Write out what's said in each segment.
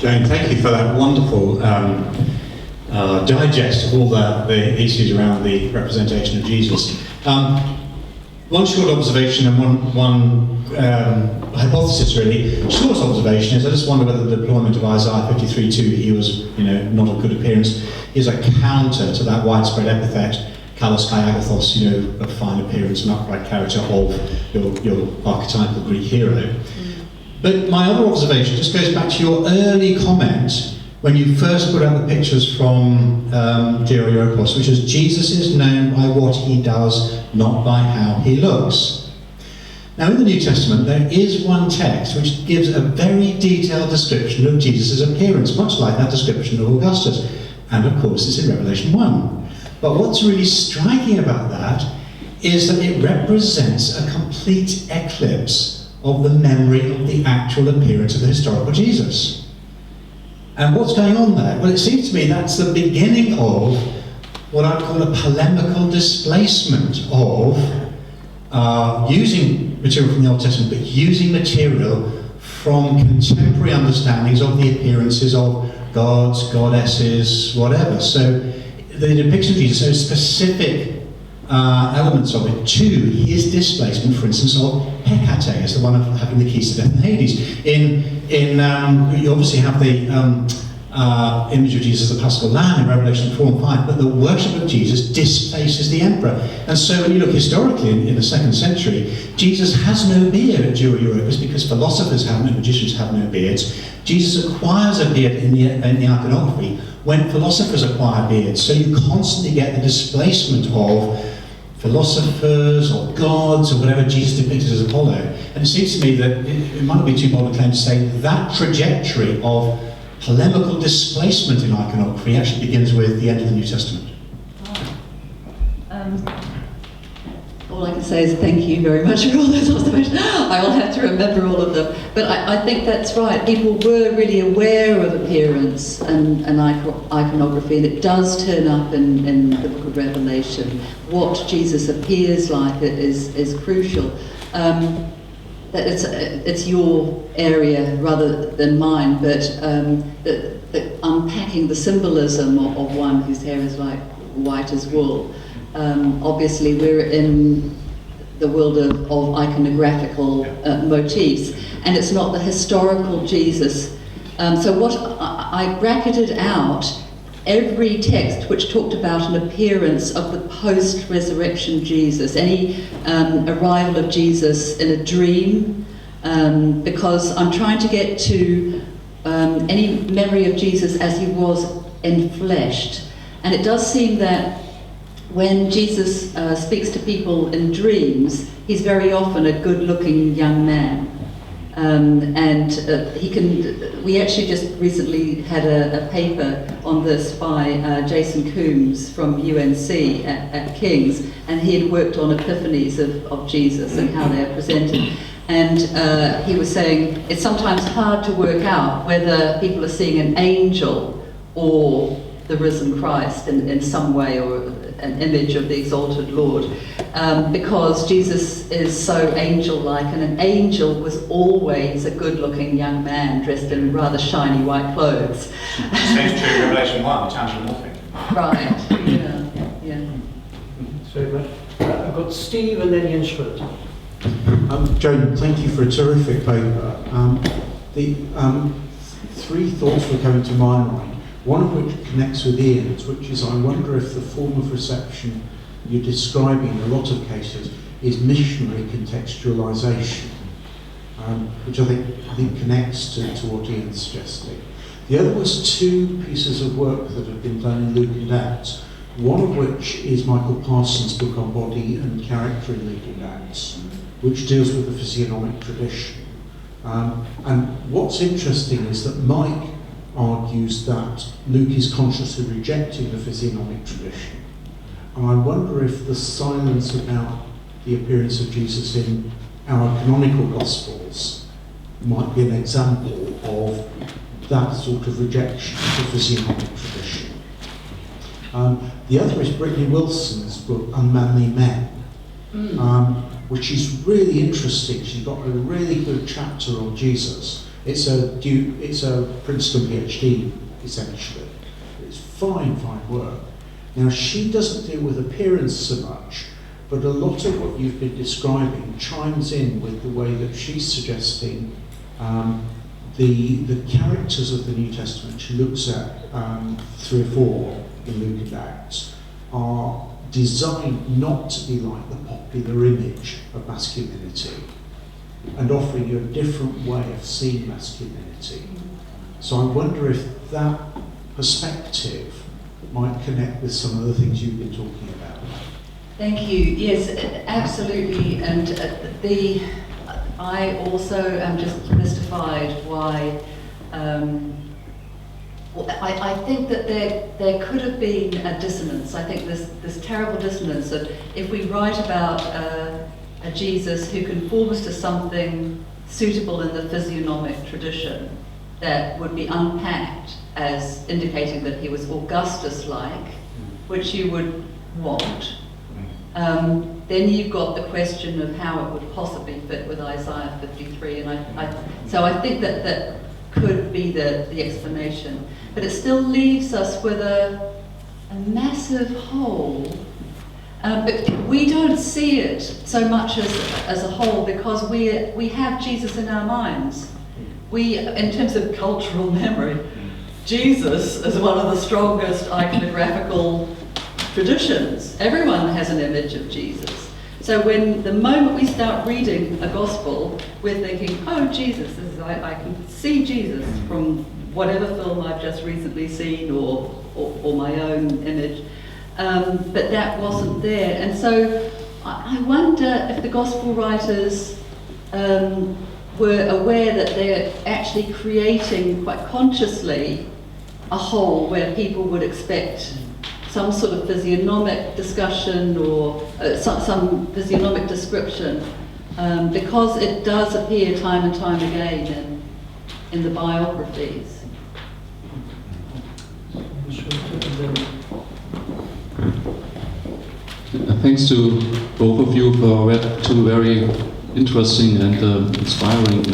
Jane, thank you for that wonderful digest of all the issues around the representation of Jesus. One short observation and one hypothesis, really. Short observation is I just wonder whether the deployment of Isaiah 53:2, he was, not of good appearance, is a counter to that widespread epithet, kalos kai agathos, of fine appearance and upright character of your archetypal Greek hero. But my other observation just goes back to your early comment when you first put out the pictures from Georgiopoulos, which is Jesus is known by what he does, not by how he looks. Now in the New Testament there is one text which gives a very detailed description of Jesus' appearance, much like that description of Augustus, and of course it's in Revelation 1. But what's really striking about that is that it represents a complete eclipse of the memory of the actual appearance of the historical Jesus. And what's going on there? Well, it seems to me that's the beginning of what I'd call a polemical displacement of using material from the Old Testament, but using material from contemporary understandings of the appearances of gods, goddesses, whatever. So the depiction of Jesus shows specific elements of it to his displacement, for instance, of Hecate as the one of having the keys to death and Hades. You obviously have the image of Jesus as the Paschal Lamb in Revelation 4 and 5, but the worship of Jesus displaces the emperor. And so when you look historically in the 2nd century, Jesus has no beard at Georgiopoulos because philosophers have no, magicians have no beards. Jesus acquires a beard in the iconography when philosophers acquire beards. So you constantly get the displacement of philosophers or gods or whatever Jesus depicted as Apollo. And it seems to me that it might not be too bold a claim to say that trajectory of polemical displacement in iconography actually begins with the end of the New Testament. All I can say is thank you very much for all those observations. I will have to remember all of them. But I think that's right. People were really aware of appearance and iconography, and it does turn up in the book of Revelation. What Jesus appears like is crucial. That it's your area rather than mine, but the unpacking the symbolism of one whose hair is like white as wool. Obviously, we're in the world of iconographical motifs, and it's not the historical Jesus. So what I bracketed out every text which talked about an appearance of the post-resurrection Jesus, any arrival of Jesus in a dream, because I'm trying to get to any memory of Jesus as he was enfleshed. And it does seem that when Jesus speaks to people in dreams, he's very often a good-looking young man. We actually just recently had a paper on this by Jason Coombs from UNC at King's, and he had worked on epiphanies of Jesus and how they are presented. And he was saying it's sometimes hard to work out whether people are seeing an angel or the risen Christ in some way, or an image of the exalted Lord, because Jesus is so angel-like, and an angel was always a good-looking young man dressed in rather shiny white clothes. Same true in Revelation 1, the anthropomorphic. Right, yeah. So I've got Steve and then Jens Schroeder. Joan, thank you for a terrific paper. The three thoughts were coming to my mind. One of which connects with Ian's, which is I wonder if the form of reception you're describing in a lot of cases is missionary contextualization, which I think connects to what Ian's suggesting. The other was two pieces of work that have been done in Luke and Acts, one of which is Michael Parsons' book on body and character in Luke and Acts, which deals with the physiognomic tradition. And what's interesting is that Mike argues that Luke is consciously rejecting the physiognomic tradition. And I wonder if the silence about the appearance of Jesus in our canonical Gospels might be an example of that sort of rejection of the physiognomic tradition. The other is Brittany Wilson's book, Unmanly Men, which is really interesting. She's got a really good chapter on Jesus, It's a Princeton PhD, essentially. It's fine work. Now, she doesn't deal with appearance so much, but a lot of what you've been describing chimes in with the way that she's suggesting the characters of the New Testament. She looks at 3 or 4 in Luke and Acts are designed not to be like the popular image of masculinity, and offering you a different way of seeing masculinity. So I wonder if that perspective might connect with some of the things you've been talking about. Thank you. Yes, absolutely. And I also am just mystified why. I think that there could have been a dissonance. I think this terrible dissonance that if we write about a Jesus who conforms to something suitable in the physiognomic tradition, that would be unpacked as indicating that he was Augustus-like, which you would want. Then you've got the question of how it would possibly fit with Isaiah 53, and so I think that could be the explanation. But it still leaves us with a massive hole. But we don't see it so much as a whole because we have Jesus in our minds. In terms of cultural memory, Jesus is one of the strongest iconographical traditions. Everyone has an image of Jesus. So the moment we start reading a gospel, we're thinking, oh, Jesus, I can see Jesus from whatever film I've just recently seen or my own image. But that wasn't there. And so I wonder if the gospel writers were aware that they're actually creating quite consciously a hole where people would expect some sort of physiognomic discussion or some physiognomic description, because it does appear time and time again in the biographies. Thanks to both of you for two very interesting and inspiring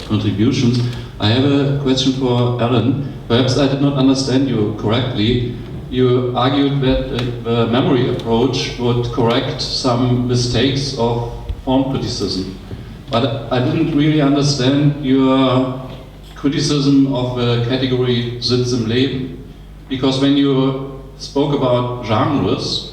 contributions. I have a question for Alan. Perhaps I did not understand you correctly. You argued that the memory approach would correct some mistakes of form criticism. But I didn't really understand your criticism of the category Sitz im Leben. Because when you spoke about genres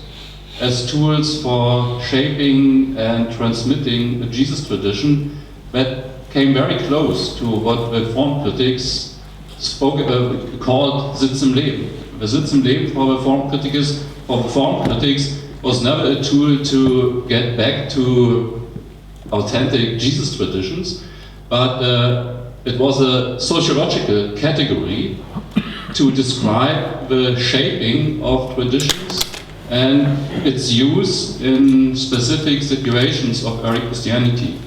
as tools for shaping and transmitting a Jesus tradition, that came very close to what the form critics called Sitz im Leben. The Sitz im Leben for the form critics was never a tool to get back to authentic Jesus traditions, but it was a sociological category to describe the shaping of traditions and its use in specific situations of early Christianity.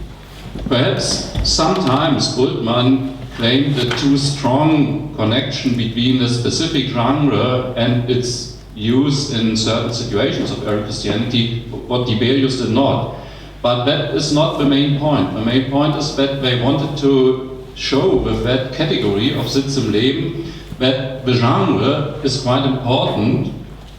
Perhaps sometimes Bultmann claimed the too strong connection between a specific genre and its use in certain situations of early Christianity, what Dibelius did not. But that is not the main point. The main point is that they wanted to show with that category of Sitz im Leben that the genre is quite important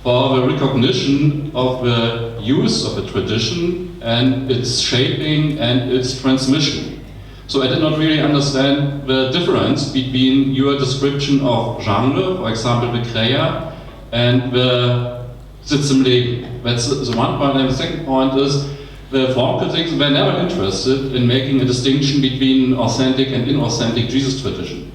for the recognition of the use of a tradition and its shaping and its transmission. So I did not really understand the difference between your description of genre, for example, the Kräher, and the Sitz im Leben. That's the one point. And the second point is the form critics were never interested in making a distinction between authentic and inauthentic Jesus tradition.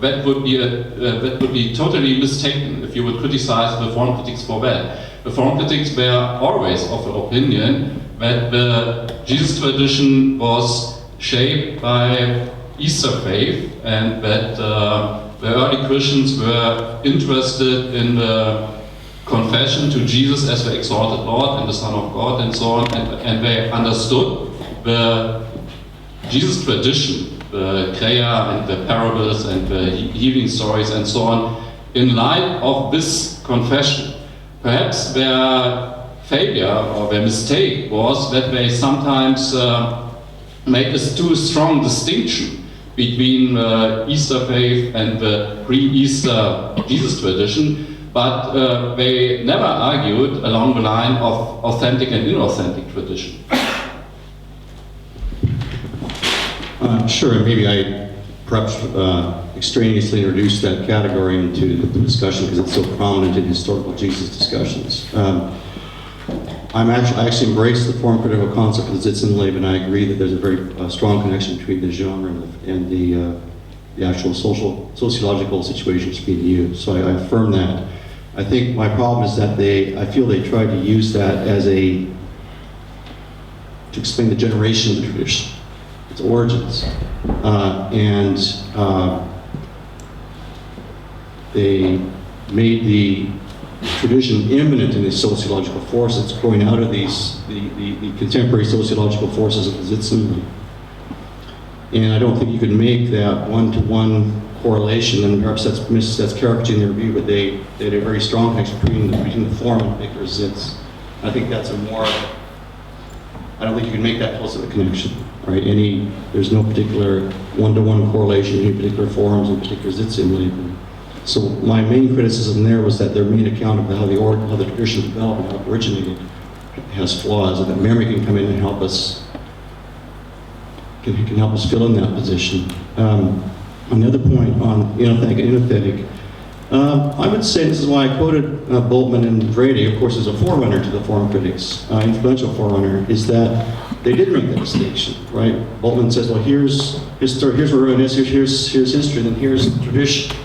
That would be totally mistaken if you would criticize the form critics for that. The form critics were always of the opinion that the Jesus tradition was shaped by Easter faith, and that the early Christians were interested in the confession to Jesus as the exalted Lord and the Son of God and so on, and they understood the Jesus tradition, the Kräher and the parables and the healing stories and so on, in light of this confession. Perhaps their failure or their mistake was that they sometimes made a too strong distinction between the Easter faith and the pre-Easter Jesus tradition, but they never argued along the line of authentic and inauthentic tradition. Sure, and maybe I perhaps extraneously introduced that category into the discussion because it's so prominent in historical Jesus discussions. I actually embrace the form critical concept of the Sitzenleben, and I agree that there's a very strong connection between the genre and the actual sociological situations being used. So I affirm that. I think my problem is that I feel they tried to use that as to explain the generation of the tradition, its origins, and they made the tradition imminent in the sociological force that's growing out of the contemporary sociological forces of the Sitzen. And I don't think you could make that one-to-one correlation, and perhaps that's caricaturing their view, but they had a very strong connection between the form and Vickers Sitz. I think that's I don't think you can make that close of a connection, right? There's no particular one-to-one correlation between particular forms and particular Sitzen. So my main criticism there was that their main account of how the tradition developed and how it originated has flaws, and that memory can come in and help us can help us fill in that position. Another point on inauthentic and inauthentic, I would say, this is why I quoted Bultmann and Brady, of course, as a forerunner to the form critics, influential forerunner, is that they did make that distinction, right? Bultmann says, well, here's where Ruin is, here's history, and then here's tradition.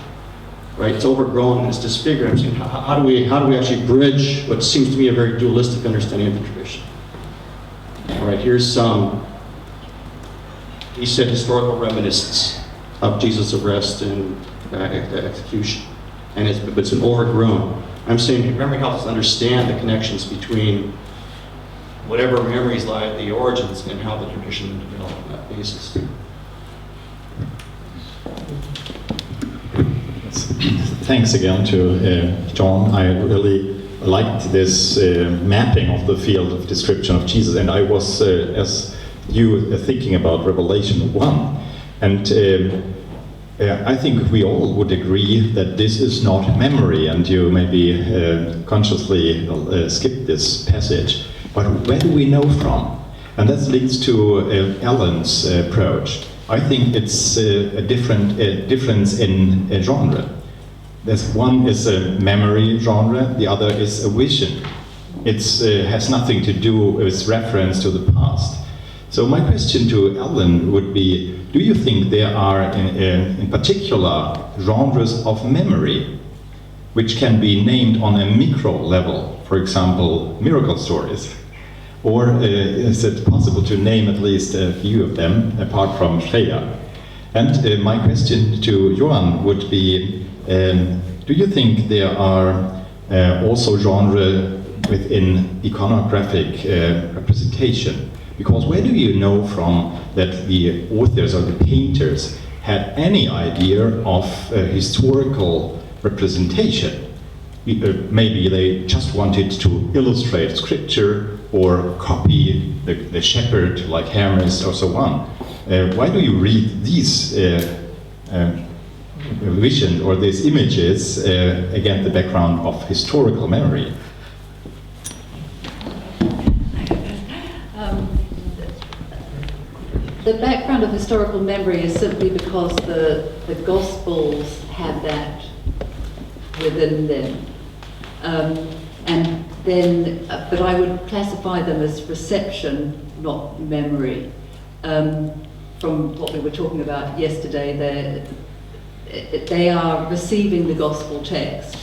Right, it's overgrown and it's disfigured. I'm saying, how do we actually bridge what seems to me a very dualistic understanding of the tradition? All right, here's he said, historical reminiscence of Jesus' arrest and execution, and it's an overgrown. I'm saying memory helps us understand the connections between whatever memories lie at the origins and how the tradition developed on that basis. Thanks again to John. I really liked this mapping of the field of description of Jesus, and I was, as you, thinking about Revelation 1, and I think we all would agree that this is not memory, and you maybe consciously skip this passage, but where do we know from? And that leads to Ellen's approach. I think it's a difference in genre. One is a memory genre, the other is a vision. It has nothing to do with reference to the past. So my question to Ellen would be, do you think there are in particular genres of memory which can be named on a micro level, for example, miracle stories? Or is it possible to name at least a few of them, apart from Shreya? And my question to Johan would be, do you think there are also genre within iconographic representation? Because where do you know from that the authors or the painters had any idea of historical representation? Maybe they just wanted to illustrate scripture or copy the shepherd like Hermes or so on. Why do you read these vision or these images against the background of historical memory? The background of historical memory is simply because the Gospels have that within them. And then, but I would classify them as reception, not memory. From what we were talking about yesterday, they are receiving the Gospel text,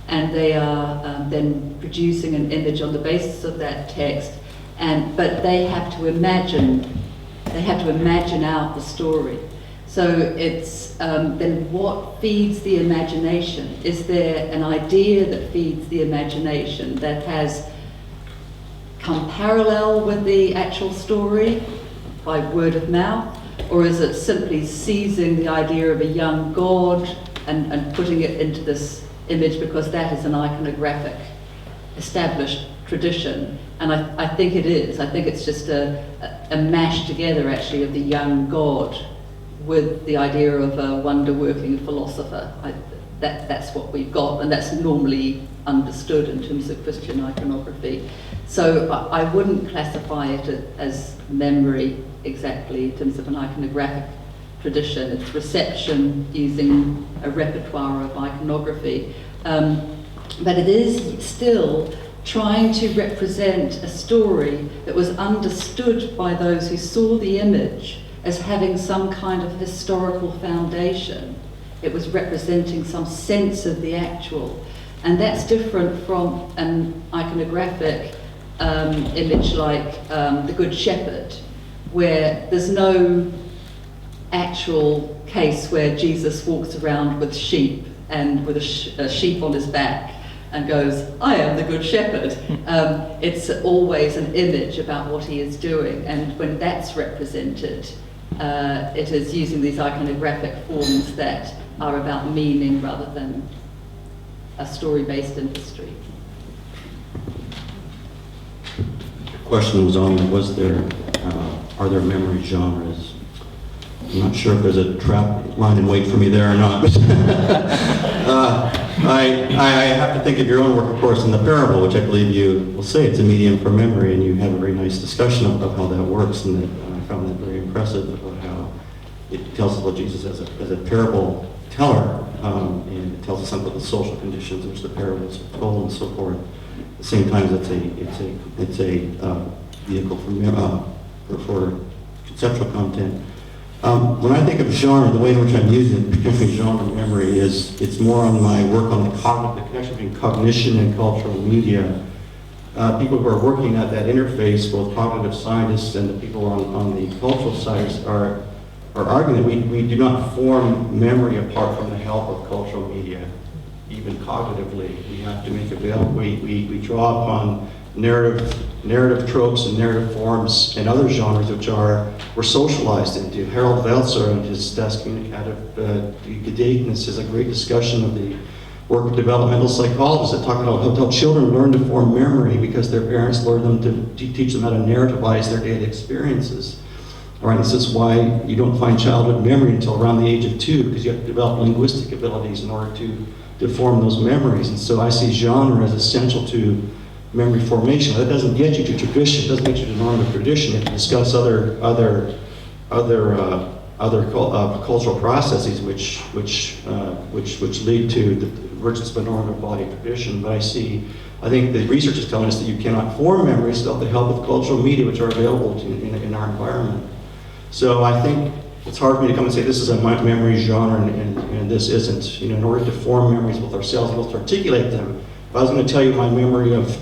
and they are then producing an image on the basis of that text, but they have to imagine out the story. So it's then what feeds the imagination? Is there an idea that feeds the imagination that has come parallel with the actual story by word of mouth? Or is it simply seizing the idea of a young God and putting it into this image because that is an iconographic established tradition? And I think it is. I think it's just a mash together, actually, of the young God with the idea of a wonder-working philosopher. That's what we've got, and that's normally understood in terms of Christian iconography. So I wouldn't classify it as memory exactly in terms of an iconographic tradition. It's reception using a repertoire of iconography. But it is still trying to represent a story that was understood by those who saw the image as having some kind of historical foundation. It was representing some sense of the actual. And that's different from an iconographic image like the Good Shepherd, where there's no actual case where Jesus walks around with sheep and with a sheep on his back and goes, I am the Good Shepherd. It's always an image about what he is doing, and when that's represented, it is using these iconographic forms that are about meaning rather than a story based in history. The question was on, are there memory genres? I'm not sure if there's a trap line in wait for me there or not. I have to think of your own work, of course, in the parable, which I believe you will say it's a medium for memory, and you have a very nice discussion of how that works, and I found that very impressive about how it tells us about Jesus as a parable teller, and it tells us something about the social conditions in which the parables are told and so forth. At the same time, it's a vehicle for conceptual content. When I think of genre, the way in which I'm using it, particularly genre memory, is it's more on my work on the connection between cognition and cultural media. People who are working at that interface, both cognitive scientists and the people on the cultural side, are arguing that we do not form memory apart from the help of cultural media, even cognitively. We have to make available, we draw upon narrative tropes and narrative forms and other genres which we're socialized into. Harold Veltzer and his Das Communicative Gedächtnis is a great discussion of the work of developmental psychologists that talk about how children learn to form memory because their parents learn them to teach them how to narrativize their daily experiences. All right, this is why you don't find childhood memory until around the age of 2, because you have to develop linguistic abilities in order to form those memories. And so I see genre as essential to memory formation. That doesn't get you to tradition, it doesn't get you to normative tradition. You have to discuss other cultural processes which lead to the emergence of a normative body of tradition. But I think the research is telling us that you cannot form memories without the help of cultural media which are available in our environment. So I think it's hard for me to come and say this is a memory genre and this isn't. In order to form memories with ourselves, we'll articulate them. If I was going to tell you my memory of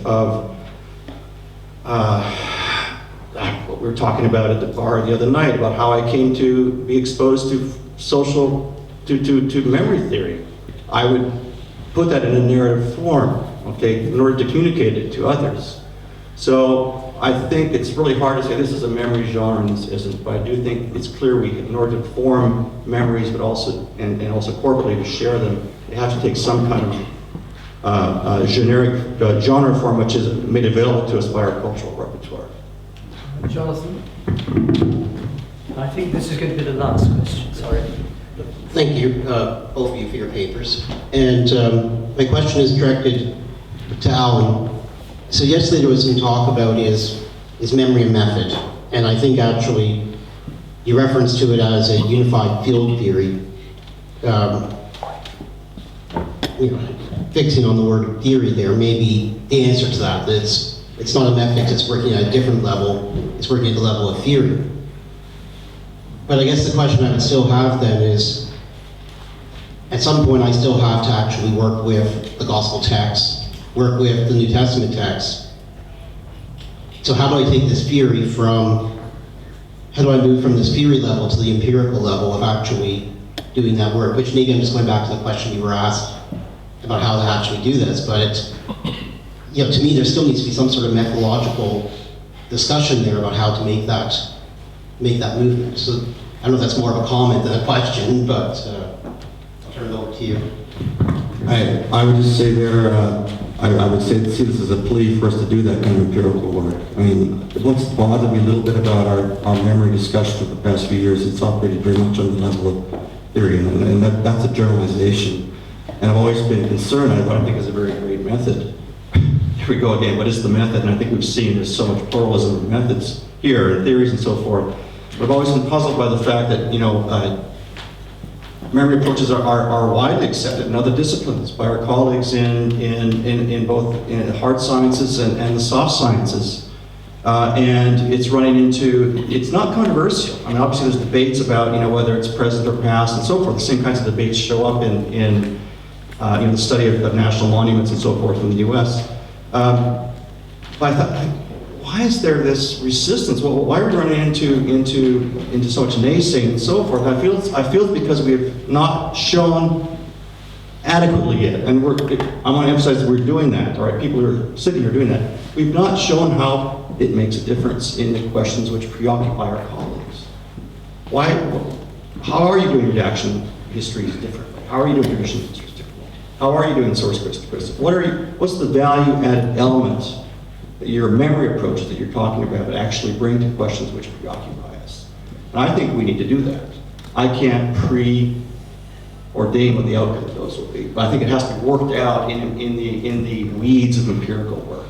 what we were talking about at the bar the other night, about how I came to be exposed to memory theory, I would put that in a narrative form, okay, in order to communicate it to others. So I think it's really hard to say this is a memory genre and this isn't, but I do think it's clear in order to form memories, but also and also corporately to share them, they have to take some kind of generic genre form which is made available to us by our cultural repertoire. Jonathan, I think this is going to be the last question. Sorry. Thank you, both of you, for your papers. And my question is directed to Alan. So yesterday there was some talk about is memory a method? And I think actually you referenced to it as a unified field theory. Fixing on the word theory there may be the answer to that. It's not a method, it's working at a different level. It's working at the level of theory. But I guess the question I would still have then is, at some point I still have to actually work with the gospel text, work with the New Testament text. So how do I take this theory how do I move from this theory level to the empirical level of actually doing that work? Which maybe I'm just going back to the question you were asked about how to actually do this, but to me there still needs to be some sort of methodological discussion there about how to make that movement. So I don't know if that's more of a comment than a question, but I'll turn it over to you. I would just say there, I would say, see this as a plea for us to do that kind of empirical work. I mean, what's bothered me a little bit about our memory discussion of the past few years, it's operated very much on the level of theory, and that's a generalization. And I've always been concerned, I don't think it's a very great method. Here we go again, what is the method? And I think we've seen there's so much pluralism of methods here, and theories and so forth. I've always been puzzled by the fact that, memory approaches are widely accepted in other disciplines by our colleagues in both in hard sciences and the soft sciences. And it's running into, it's not controversial. I mean, obviously there's debates about, whether it's present or past and so forth. The same kinds of debates show up in the study of national monuments and so forth in the US. But I thought, why is there this resistance? Well, why are we running into so much naysaying and so forth? I feel it's because we have not shown adequately yet, and I want to emphasize that we're doing that. All right, people who are sitting here doing that. We've not shown how it makes a difference in the questions which preoccupy our colleagues. Why? How are you doing redaction histories differently? How are you doing traditional histories differently? How are you doing source-based criticism? What's the value-added element that your memory approach that you're talking about actually bring to questions which preoccupy us? And I think we need to do that. I can't preordain what the outcome of those will be, but I think it has to be worked out in the weeds of empirical work.